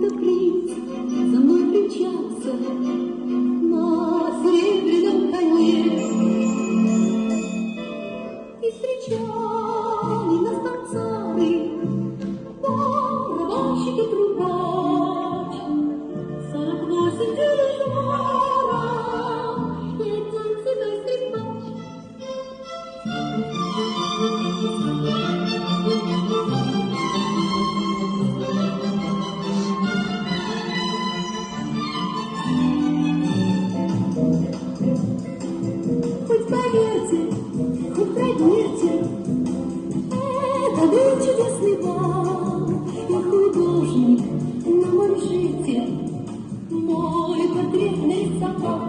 будто принц за мной примчался на серебряном коне. И встречали нас танцоры, барабанщик и трубач, 48 дирижера и один седой скрипач. Хоть поверьте, хоть проверьте, это был чудесный бал, и художник на манжете мой портрет нарисовал.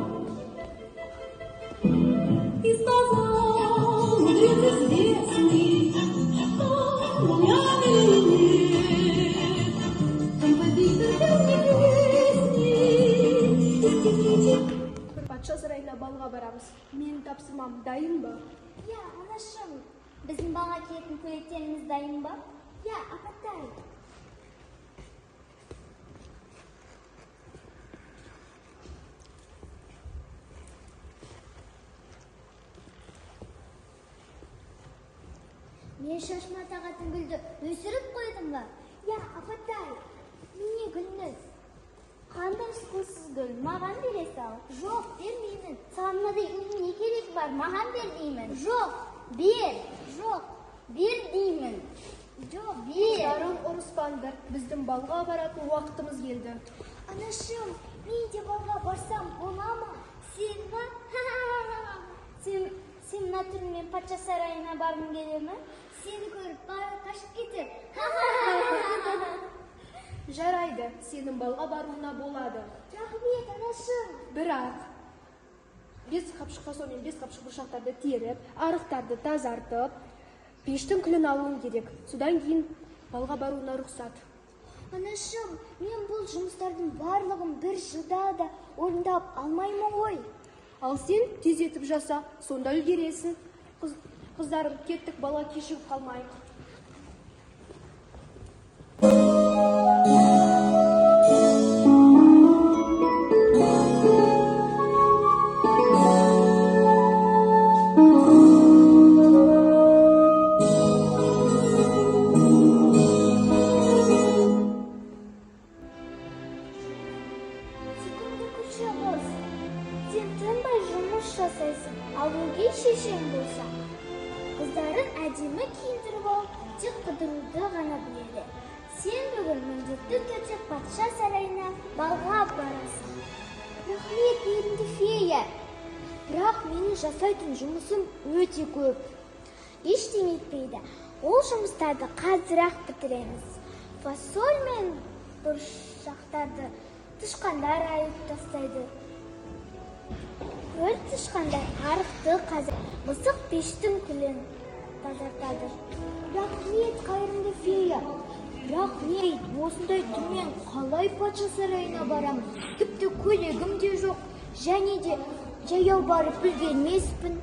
И сказал мудрец известный, что румяный нет, композитор песни и стихи. Патша сарайына балға барамыз. Менің тапсырмам дайын ба? Я, анашым, біздің балға киетін көйлектеріміз дайын ба? Я, апатай. Мен шашыма тағатын гүлді өсіріп қойдым ба? Я, апатай, міне гүліңіз. Қандай сұқылсыз гүл, маған бере сал. Жоқ, бермеймін. Саған мынадай гүлдің не керегі бар, маған бер деймін. Жоқ, бер. Жоқ, бер деймін. Жоқ, бер. Жарым ұрыспаңдар, біздің балға баратын уақытымыз келді. Анашым, мен де балға барсам бола ма? Сен ба? Сен мына түріңмен патша сарайына барғың келе ме? Сені көріп бала қашып кетер. Жарайды, сенің балға баруына болады. Рахмет, анашым. Бірақ, бес қапшық бұршақтарды теріп, арықтарды тазартып, пештің күлін алуың керек. Содан кейін балға баруына рұқсат. Анашым, мен бұл жұмыстардың барлығын бір жылда да орындап алмаймын ғой. Ал сен тездетіп жаса, сонда үлгересің. Қыздарым, кеттік, бала кешігіп қалмайық. Сен тынбай жұмыс жасайсың, ал өгей шешең болса, қыздарын әдемі киіндіріп алып, тек қыдыруды ғана біледі. Сен бүгін міндетті түрде патша сарайына балға барасың. Рахмет, мейірімді фея. Бірақ менің жасайтын жұмысым өте көп. Ештеңе етпейді. Ол жұмыстарды қазір-ақ бітіреміз. Фасоль мен бұршақтарды тышқандар айып тастайды. Көл тышқандар арықты қазір, мысық пештің күлін тазартады. Рахмет, қайырымды фея. Рахмет, осындай түмен қалай патша сарайына барамын? Тіпті көйлегім де жоқ, және де жаяу барып үлгермеспін.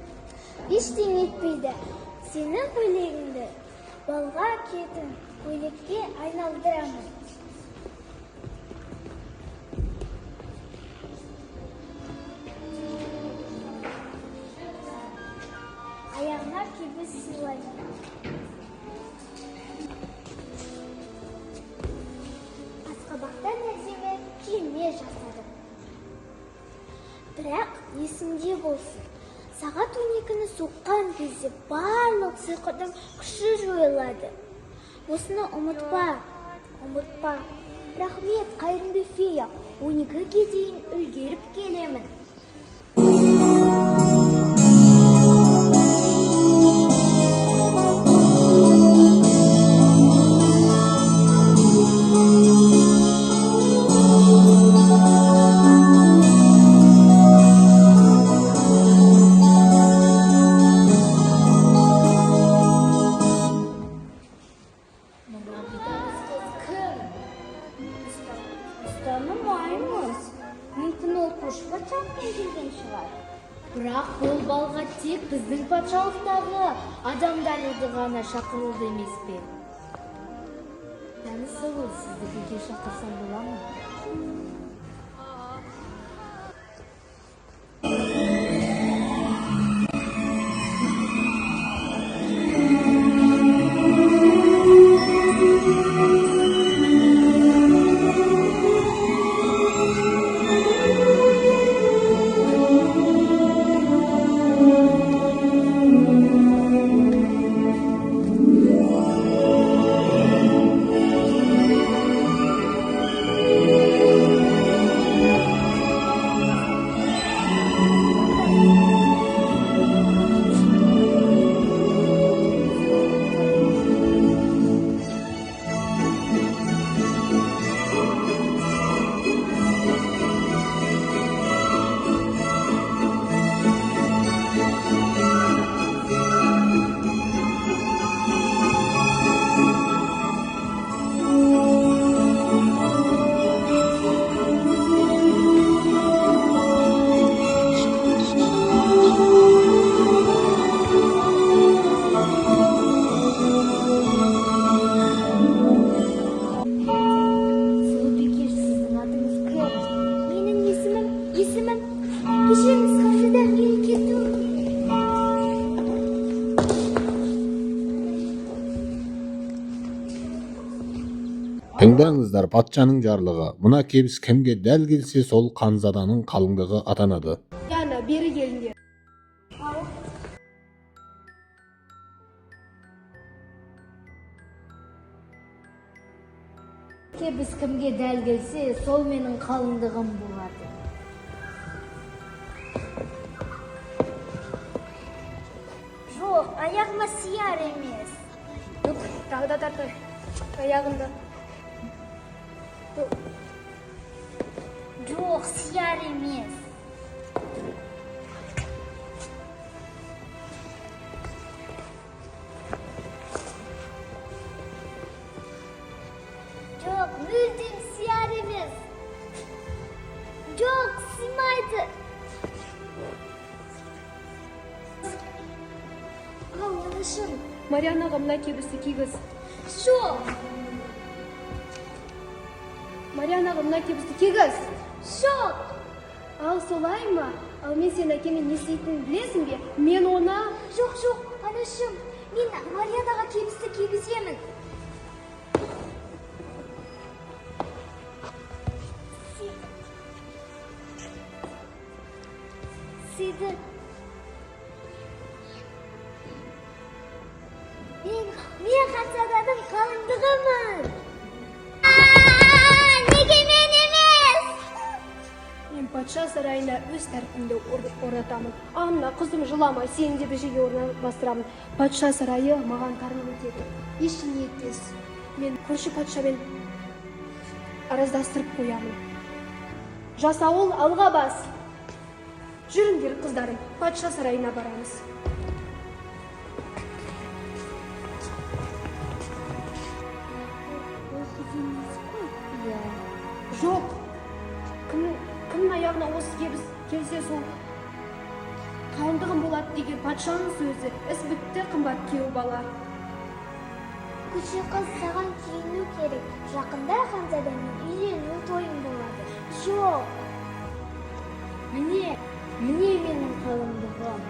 Ештеңе етпейді. Сенің көйлегіңді балға киетін көйлекке айналдырамын. Аяғына кебіс сыйлайды. Асқабақтан әдемі киме жасадым. Бірақ есімде болсын, сағат 12-ні соққан кезде барлық сиқырдың күші жойылады. Осыны ұмытпа. Рахмет, қайырымды фея. 12-ге дейін үлгеріп келемін. Танымаймыз. Мүмкін ол қош патшалықтан келген шығар. Бірақ бұл балға тек біздің патшалықтағы адамдарды ғана шақырылды емес пе? Танысы бол, сізді бірге шақырсам бола ма? Сұлу бикеш, сіздің атыңыз кім? Менің есімім. Кешіріңіз, қаржыдан мен кетуім керек. Тыңдаңыздар, патшаның жарлығы. Мына кебіс кімге дәл келсе, сол ханзаданың қалыңдығы атанады. Яна, бері келіңдер. Кебіс кімге дәл келсе, сол менің қалыңдығым болады. Жоқ, аяғыма сияр емес. Yok, tағы да тарты. Аяғында. Жоқ, сияр емес. Жоқ, мүлдем сияр емес. Жоқ, сыймайды. Ал, анашым. Марианаға мына кебісті кигіз. Жоқ, Марианаға мына кебісті кигіз. жоқ. Ал солай ма? Ал мен сен әкемен не істейтінін білесің бе? Мен оны... Жоқ, жоқ, анашым. Мен Марианаға кебісті кигіземін. Сиді. Мен ханзаданың қалыңдығымын. Неге мен емес? Мен патша сарайына өз тәртібімді орнатамын. Анна, қызым, жылама, сені де бір жерге орналастырамын. Патша сарайы маған тарлық етеді. Ештеңе етпес. Мен көрші патшамен араздастырып қоямын. Жасауыл, алға бас. Жүріңдер, қыздарым, патша сарайына барамыз. Ол қыз емес қой? Иә. Жоқ. Кімнің аяғына осы кебіс келсе, сол қалыңдығым болады деген патшаның сөзі. Іс бітті, қымбат күйеу бала. Күші қыз, саған киіну керек. Жақында ханзадамен үйлену тойым болады. Жоқ. Міне менің қалыңдығым.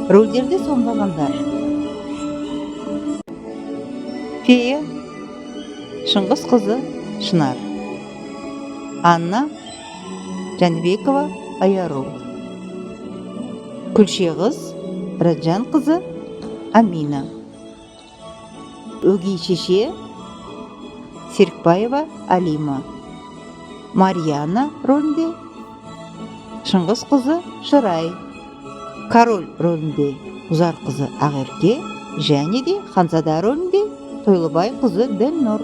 Рөлдерді сомдағандар: Фея Шыңғыс қызы Шынар, Анна Жәнібекова Аяру, Күлше қыз Раджан қызы Амина, Өгей шеше Серікбаева Алима, Марияна рөлінде Шыңғыс қызы Шырай, Король рөлінде Ұзар қызы Ақерке және де Ханзада рөлінде Тойлыбай қызы Ділнұр.